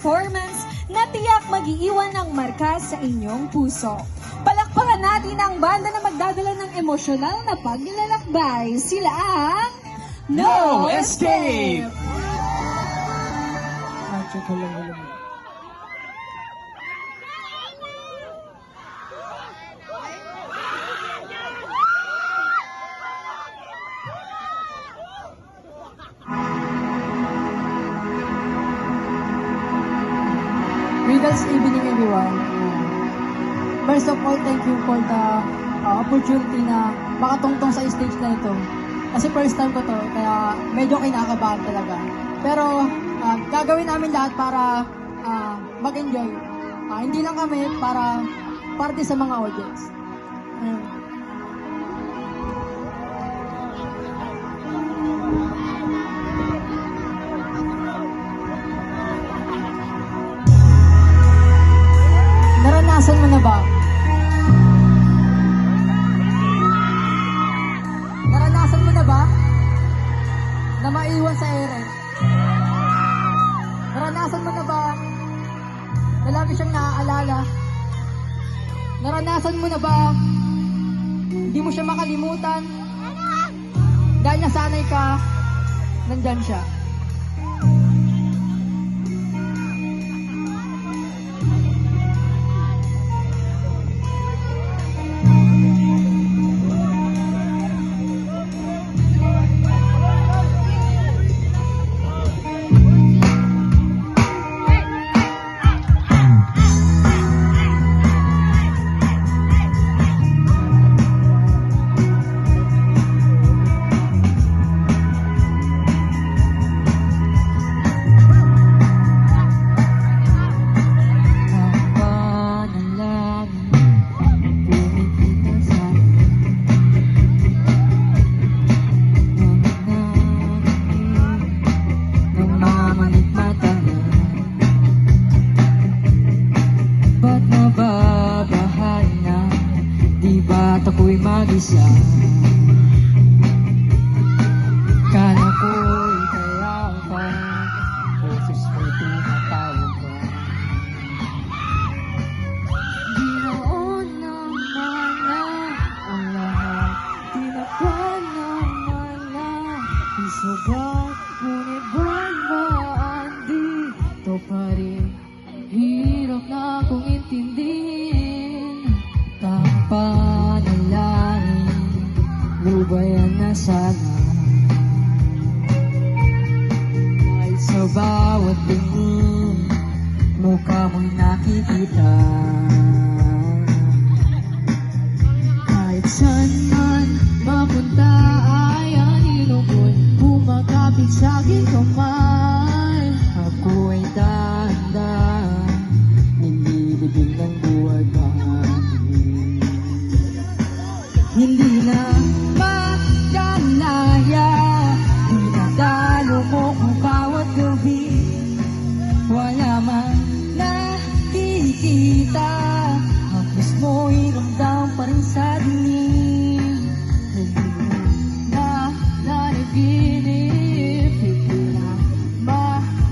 performance na tiyak mag-iiwan ng marka sa inyong puso. Palakpakan natin ang banda na magdadala ng emosyonal na paglalakbay. Sila ang No Escape! Greetings evening everyone. First of all, thank you for the opportunity na makatungtong sa stage na ito. Kasi first time ko to, kaya medyo kinakabahan talaga. Pero gagawin namin lahat para mag-enjoy. Hindi lang kami para parte sa mga audience. Naranasan mo na ba? Naranasan mo na ba? Na maiwan sa ere? Naranasan mo na ba? Na lagi siyang naaalala? Naranasan mo na ba? Hindi mo siya makalimutan? Dahil nasanay ka, nandyan siya. Ako'y mag-isa. Kala ko'y kaya pa, boses ko'y tumatawag ka. Ginoon naman na ang lahat, tinakpan naman na isabat, ngunit buwan ba andito pa rin? Hirap na akong intindihin. Lubayan na sana kahit sa bawat tingin mukha mo'y nakikita. Kahit saan man mapunta ay anino mo'y kumakapit sa aking kamay. Ako ay dahan-dahan nililibing ng buhay pa. Hindi na magalaya, dinadalo mo kung bawat gabi. Wala man nakikita, hapos mo'y ramdam pa rin sa dinig. Hindi na nanaginip, hindi na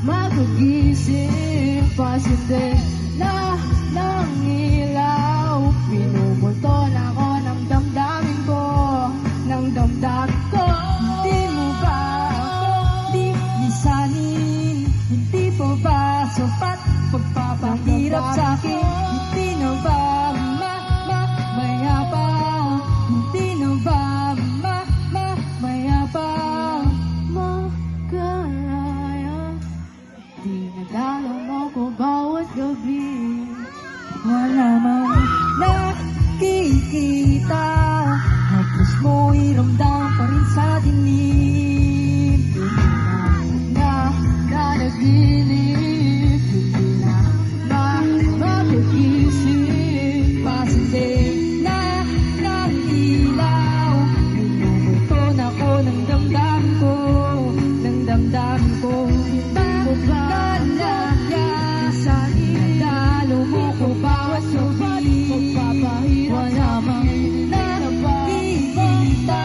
magagising. Pasinde na ng ilaw, pinumulto na ako ng damdamin ko. Hindi mo ba ako lisanin? Hindi po ba sapat pagpapahirap sa'kin? Hindi na ba mayabang? Hindi na ba mayabang? Magalaya, dinadalo mo ko bawat gabi. Wala mang nakikita, hapos mo'y ramdam pa rin sa dilim. Hindi na nanaginip, hindi na magagising. Pasinde na ng ilaw, pinumuto na ko ng damdamin ko, ng damdamin ko. Hindi mo ba nalaya, dinadalo mo ko bawat gabi. Wala mang nakikita,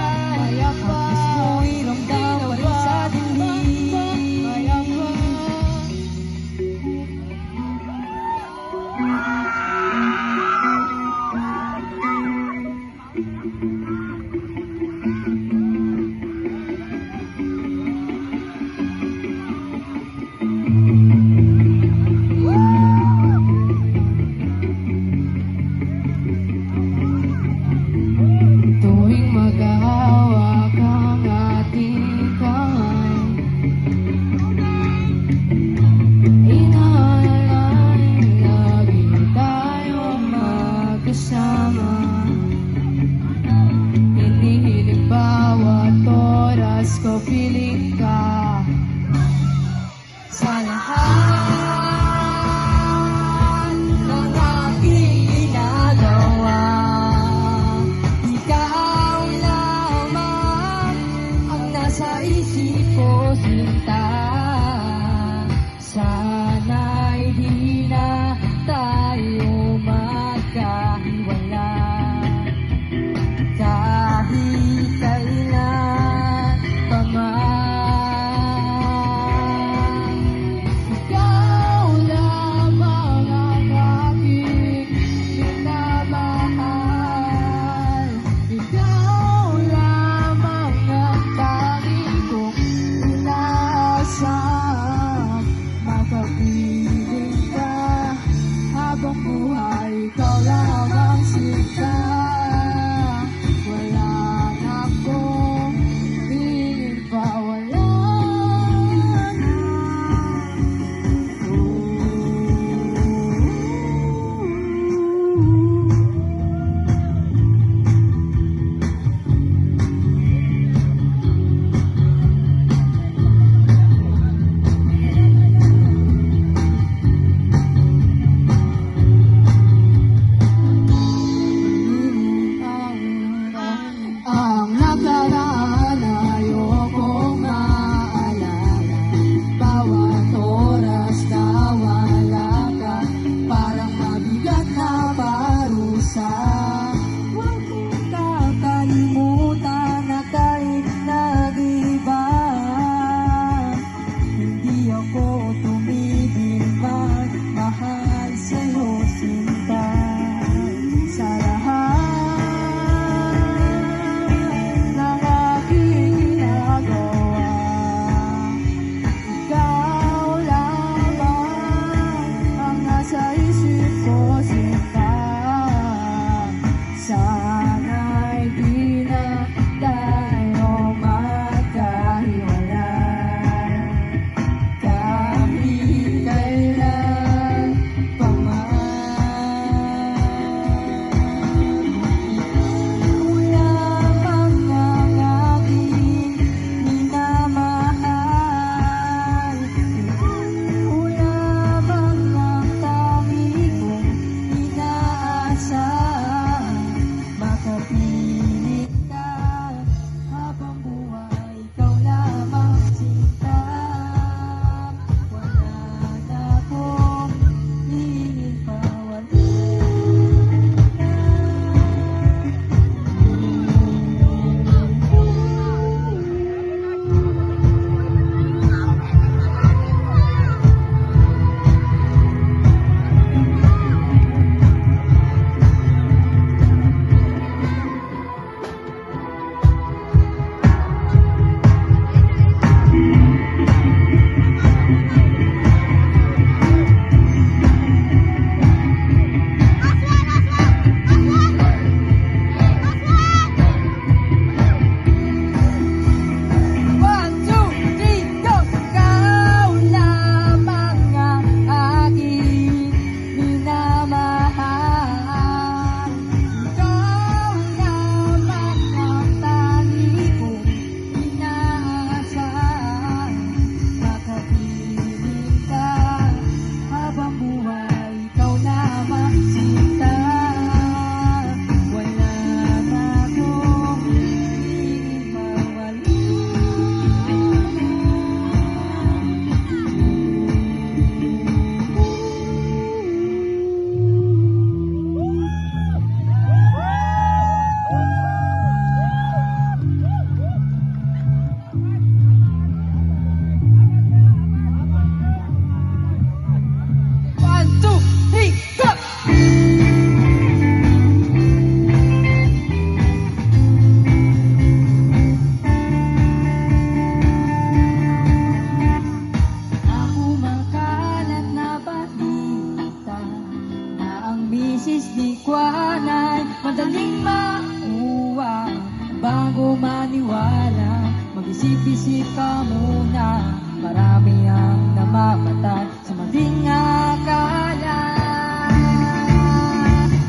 madaling makuha. Bago maniwala, mag-isip-isip ka muna. Marami ang namamatay sa maling akala.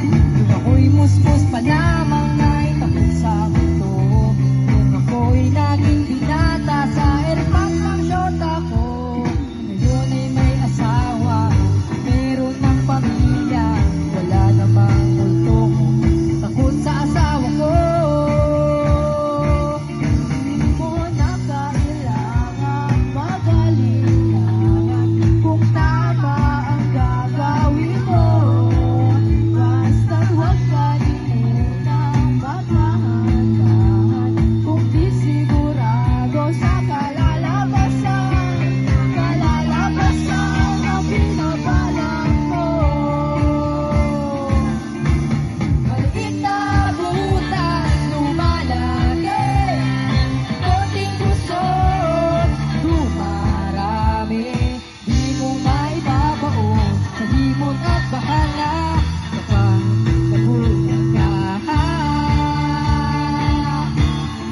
Nung ako'y musmus pa lamang na'y takot sa mundo. Nung ako'y naging binata sa airpack ng short ako. Ngayon ay may asawa, meron ng pamilya. Wala namang multo ko, takot sa asawa ko. Hindi mo na kailangan magalingan kung tama ang gagawin mo. Basta't huwag kalimutang magdahan-dahan kung di sigurado sa kalalabasan. Kalalabasan ang pinapalang mo. Maliit na butas lumalaki, konting gusot dumarami. Di mo maibabaon sa limot at bahala kapag nagulat ka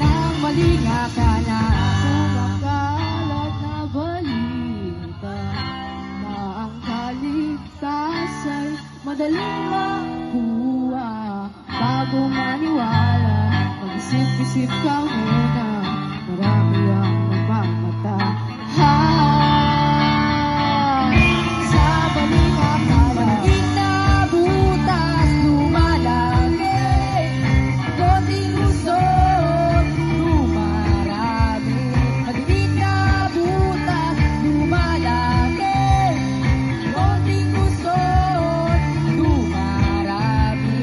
ng maling akala. Sumakalat na balita na ang kaligtasan madaling makuha. Bago maniwala, mag-isip-isip ka muna. Marami ang nagmamatay sa baling akala. Maliit na butas lumalaki, konting gusot dumarami. Maliit na butas lumalaki, konting gusot dumarami.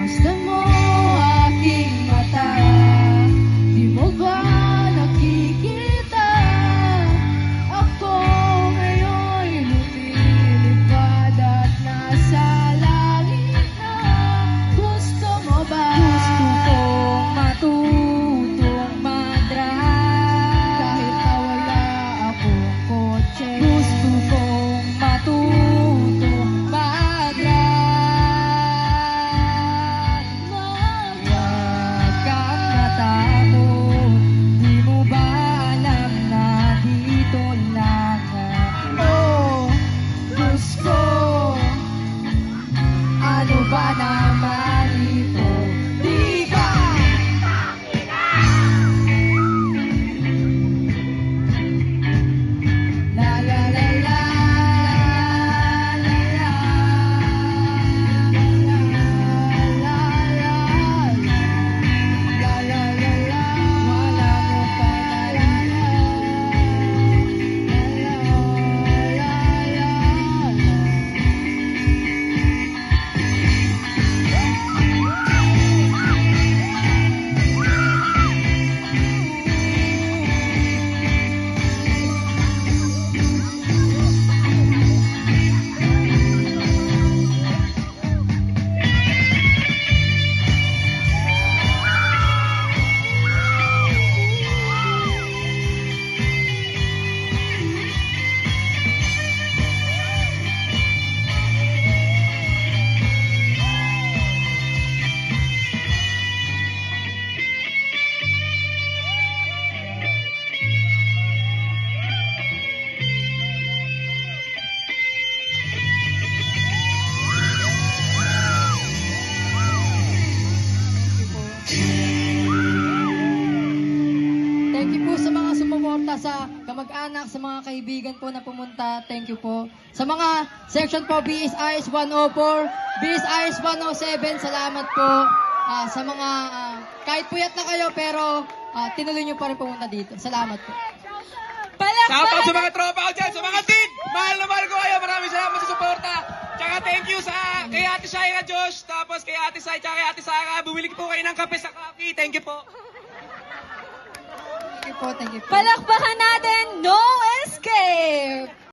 Masdan mo aking mata, di mo ba nakikita? Ako ngayon'y lumilipad at nasa langit na. Gusto mo ba? Gusto kong matutong mag-drive kahit na wala akong kotse. Gusto kong matutong mag-drive. Huwag kang matakot, di mo ba alam na dito lang ako? Diyos ko, ano ba naman ito? Di ba? La la la la, la la la la la. La la la la, wala mo paalala. La la la la. Thank you po sa mga sumuporta, sa kamag-anak, sa mga kaibigan po na pumunta. Thank you po. Sa mga section po, BSIS 104, BSIS 107, salamat po. Sa mga, kahit puyat na kayo, pero tinuloy nyo pa rin pumunta dito. Salamat po. Shoutout sa mga tropa ko dyan, sa mga team! Mahal na mahal ko kayo, maraming salamat sa suporta. Tsaka thank you sa kay Ate Shaira Josh, tapos kay Ate Sai, tsaka kay Ate Sara. Bumili po kayo ng kape sa coffee. Thank you po. Thank you po, thank you po. Palakpakan natin, No Escape!